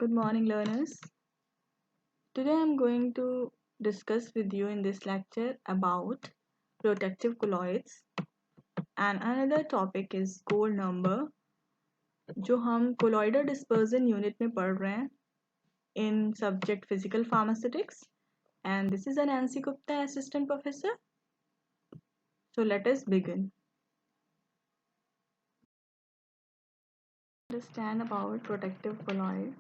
Good morning, learners. Today I'm going to discuss with you in this lecture about protective colloids and another topic is gold number जो हम colloidal dispersion unit में पढ़ रहे हैं in subject physical pharmaceutics and this is Nancy Gupta, assistant professor. So let us begin. Understand about protective colloid.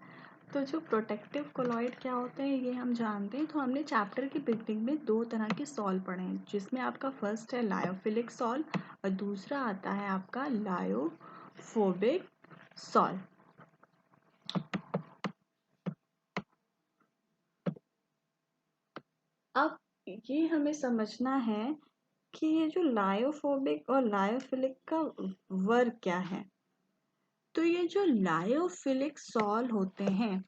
तो जो protective colloid क्या होते हैं ये हम जानते हैं। तो हमने चैप्टर की बिगनिंग में दो तरह के सॉल पढ़े हैं, जिसमें आपका फर्स्ट है लायोफिलिक सॉल और दूसरा आता है आपका लायोफोबिक सॉल। अब ये हमें समझना है कि ये जो लायोफोबिक और लायोफिलिक का वर्क क्या है। तो ये जो लायोफिलिक सॉल होते हैं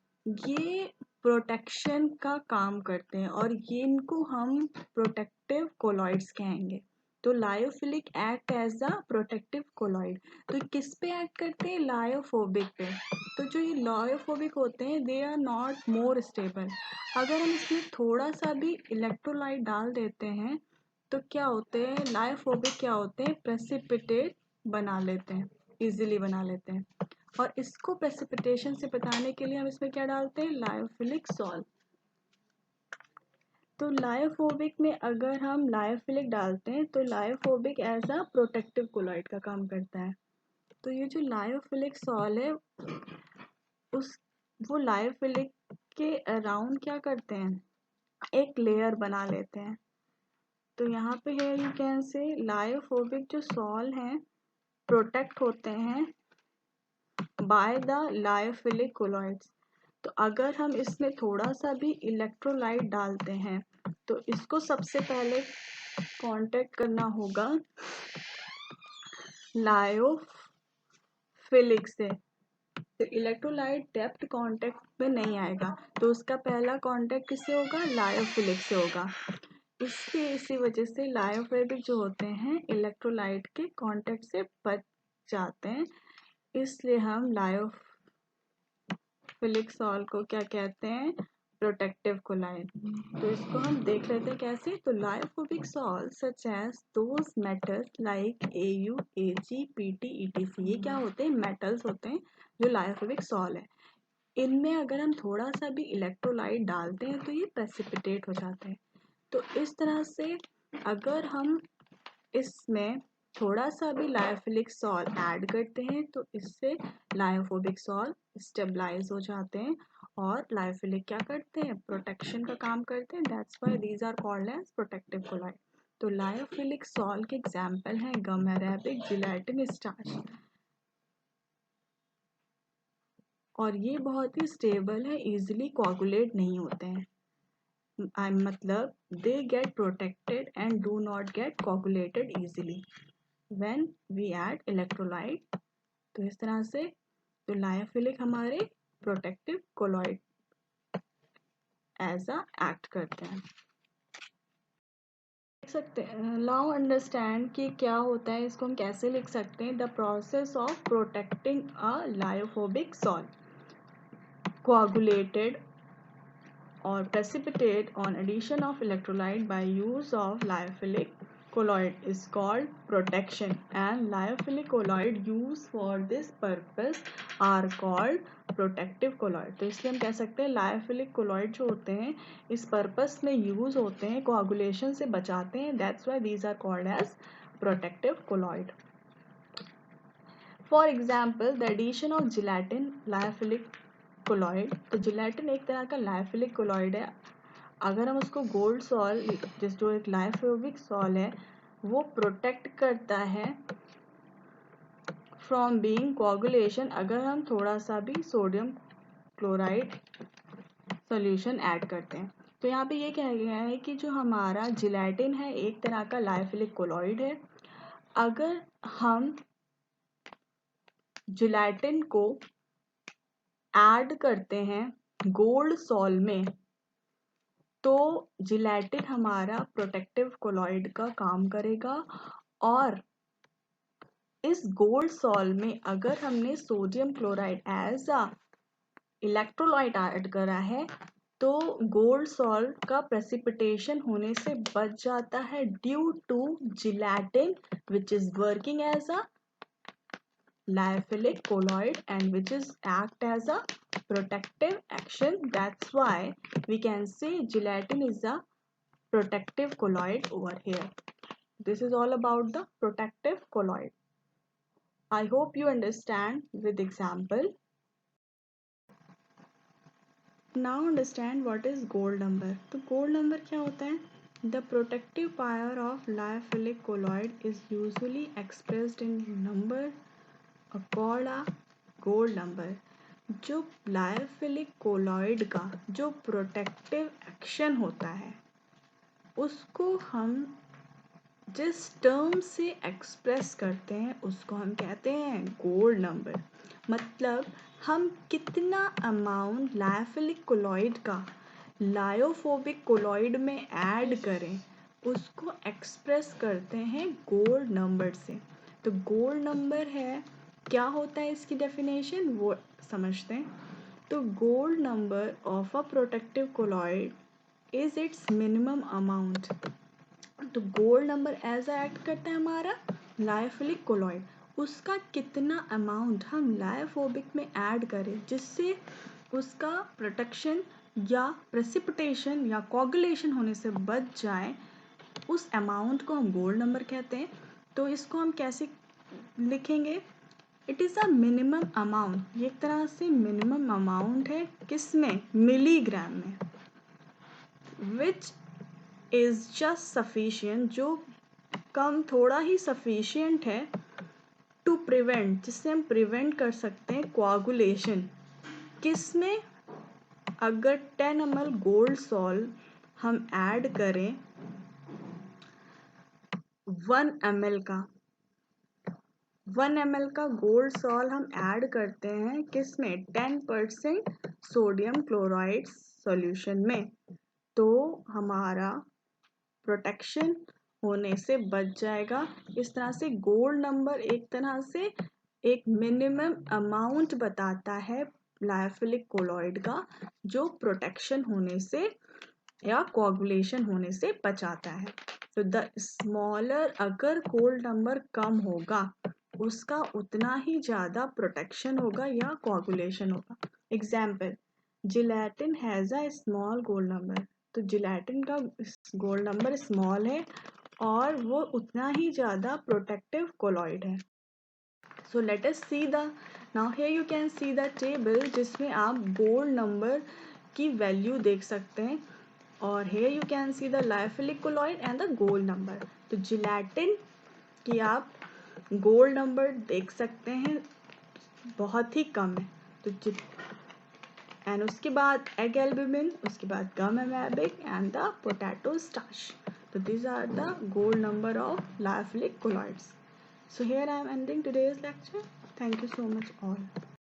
ये प्रोटेक्शन का काम करते हैं और ये इनको हम प्रोटेक्टिव कोलॉइड्स कहेंगे। तो lyophilic act as a protective colloid. तो किस पे एक्ट करते हैं? लायोफोबिक पे। तो जो ये लायोफोबिक होते हैं they are not more stable. अगर हम इसमें थोड़ा सा भी इलेक्ट्रोलाइट डाल देते हैं तो क्या होते हैं? लायोफोबिक क्या होते हैं? प्रेसिपिटेट बना लेते हैं, इजीली बना लेते हैं। और इसको प्रेसिपिटेशन से बचाने के लिए हम इसमें क्या डालते हैं? Lyophilic salt. तो लायोफोबिक में अगर हम लायोफिलिक डालते हैं तो lyophobic as a protective colloid का काम करता है। तो ये जो लायोफिलिक सॉल है वो लायोफिलिक के अराउंड क्या करते हैं? एक लेयर बना लेते हैं। तो यहाँ पे है यू कैन से लायोफोबिक जो सॉल हैं प्रोटेक्ट होते हैं बाय द लायोफिलिक कोलॉइड्स। तो अगर हम इसमें थोड़ा सा भी इलेक्ट्रोलाइट डालते हैं तो इसको सबसे पहले कांटेक्ट करना होगा लायोफिलिक से। तो इलेक्ट्रोलाइट डेप्थ कांटेक्ट में नहीं आएगा तो उसका पहला कांटेक्ट किससे होगा? लायोफिलिक से होगा। इसी वजह से लायोफिलिक जो होते हैं इलेक्ट्रोलाइट के कांटेक्ट से बच जाते हैं, इसलिए हम लायोफिलिक सॉल्ट को क्या कहते हैं? Protective colloid. तो इसको हम देख लेते हैं कैसे। तो lyophobic salt such as those metals like AU, AG, PT, ETC ये क्या होते हैं? मेटल्स होते हैं जो लायोफोबिक सॉल्ट है। इनमें अगर हम थोड़ा सा भी इलेक्ट्रोलाइट डालते हैं तो ये प्रेसिपिटेट हो जाते हैं। तो इस तरह से अगर हम इसमें थोड़ा सा भी लायोफिलिक सॉल्ट ऐड करते हैं तो इससे लायोफोबिक सॉल्ट स्टेबलाइज हो जाते हैं और लायोफिलिक क्या करते हैं? प्रोटेक्शन का काम करते हैं। That's why these are called as protective colloid. तो लायोफिलिक सॉल्ट के एग्जांपल हैं गम अरेबिक, जिलेटिन, स्टार्च। और ये बहुत ही स्टेबल है, इजीली कोगुलेट नहीं होते हैं। मतलब they get protected and do not get coagulated easily when we add electrolyte। तो इस तरह से तो लायोफिलिक हमारे protective colloid as a act करते हैं। देख सकते हैं नाउ अंडरस्टैंड कि क्या होता है, इसको हम कैसे लिख सकते हैं। The process of protecting a lyophobic salt coagulated or precipitate on addition of electrolyte by use of lyophilic colloid is called protection, and lyophilic colloid used for this purpose are called protective colloid। तो इसलिए हम कह सकते हैं lyophilic colloid जो होते हैं इस पर्पस में यूज होते हैं, कोआगुलेशन से बचाते हैं। That's why these are called as protective colloid. For example the addition of gelatin lyophilic colloid. तो जिलेटिन एक तरह का लायोफिलिक कोलॉइड है। अगर हम उसको गोल्ड सॉल जो एक लायोफोबिक सॉल है वो प्रोटेक्ट करता है फ्रॉम बीइंग कोआगुलेशन अगर हम थोड़ा सा भी सोडियम क्लोराइड सॉल्यूशन ऐड करते हैं। तो यहाँ पे ये कहा गया है कि जो हमारा जिलेटिन है एक तरह का लायोफिलिक कोलॉइड है। अगर हम जिलेटिन को ऐड करते हैं गोल्ड सॉल में तो जिलेटिन हमारा प्रोटेक्टिव कोलॉइड का काम करेगा। और इस गोल्ड सॉल में अगर हमने sodium chloride as a electrolyte add करा है तो गोल्ड सॉल्ट का प्रेसिपिटेशन होने से बच जाता है due to gelatin which is working as a lyophilic colloid and which is act as a protective action. That's why we can say gelatin is a protective colloid over here. This is all about the protective colloid. I hope you understand with example. Now understand what is gold number. तो gold number क्या होता है? The protective power of lyophilic colloid is usually expressed in number called a gold number. जो lyophilic colloid का जो protective action होता है उसको हम जिस टर्म से एक्सप्रेस करते हैं उसको हम कहते हैं गोल्ड नंबर। मतलब हम कितना अमाउंट लायोफिलिक कोलॉइड का लायोफोबिक कोलॉइड में ऐड करें उसको एक्सप्रेस करते हैं गोल्ड नंबर से। तो गोल्ड नंबर है, क्या होता है इसकी डेफिनेशन वो समझते हैं। तो gold number of a protective colloid is it's minimum amount. तो गोल्ड नंबर एज एक्ट करता है हमारा लायोफिलिक कोलॉइड, उसका कितना अमाउंट हम लायोफोबिक में ऐड करें जिससे उसका प्रोटेक्शन या प्रेसिपिटेशन या कोगुलेशन होने से बच जाए, उस अमाउंट को हम गोल्ड नंबर कहते हैं। तो इसको हम कैसे लिखेंगे? It is a minimum amount. ये एक तरह से मिनिमम अमाउंट है, किसमें? मिलीग्राम में। विच इज जस्ट सफिशियंट, जो कम थोड़ा ही सफिशियंट है टू प्रिवेंट, जिससे हम प्रिवेंट कर सकते हैं कोआगुलेशन। किसमें? अगर 10 ml गोल्ड सॉल्ट हम ऐड करें 1 ml का 1 ml का गोल्ड सॉल्ट हम ऐड करते हैं किसमें? 10% सोडियम क्लोराइड सॉल्यूशन में, तो हमारा प्रोटेक्शन होने से बच जाएगा। इस तरह से गोल्ड नंबर एक तरह से एक मिनिमम अमाउंट बताता है लायोफिलिक कोलॉइड का, जो प्रोटेक्शन होने से या कोआगुलेशन होने से बचाता है। तो द स्मॉलर, अगर गोल्ड नंबर कम होगा उसका उतना ही ज़्यादा प्रोटेक्शन होगा या कोआगुलेशन होगा। Example, gelatin has a small gold number. तो जिलेटिन का गोल्ड नंबर स्मॉल है और वो उतना ही ज़्यादा प्रोटेक्टिव कोलॉइड है। So let us see the, now here you can see the table जिसमें आप गोल्ड नंबर की वैल्यू देख सकते हैं और here you can see the lyophilic colloid and the gold number. तो जिलेटिन की आप गोल्ड नंबर देख सकते हैं बहुत ही कम है, तो एंड उसके बाद एग एल्बुमिन, उसके बाद gum amoebic and the potato starch. So these are the gold number of lyophilic colloids. So here I am ending today's lecture. Thank you so much all.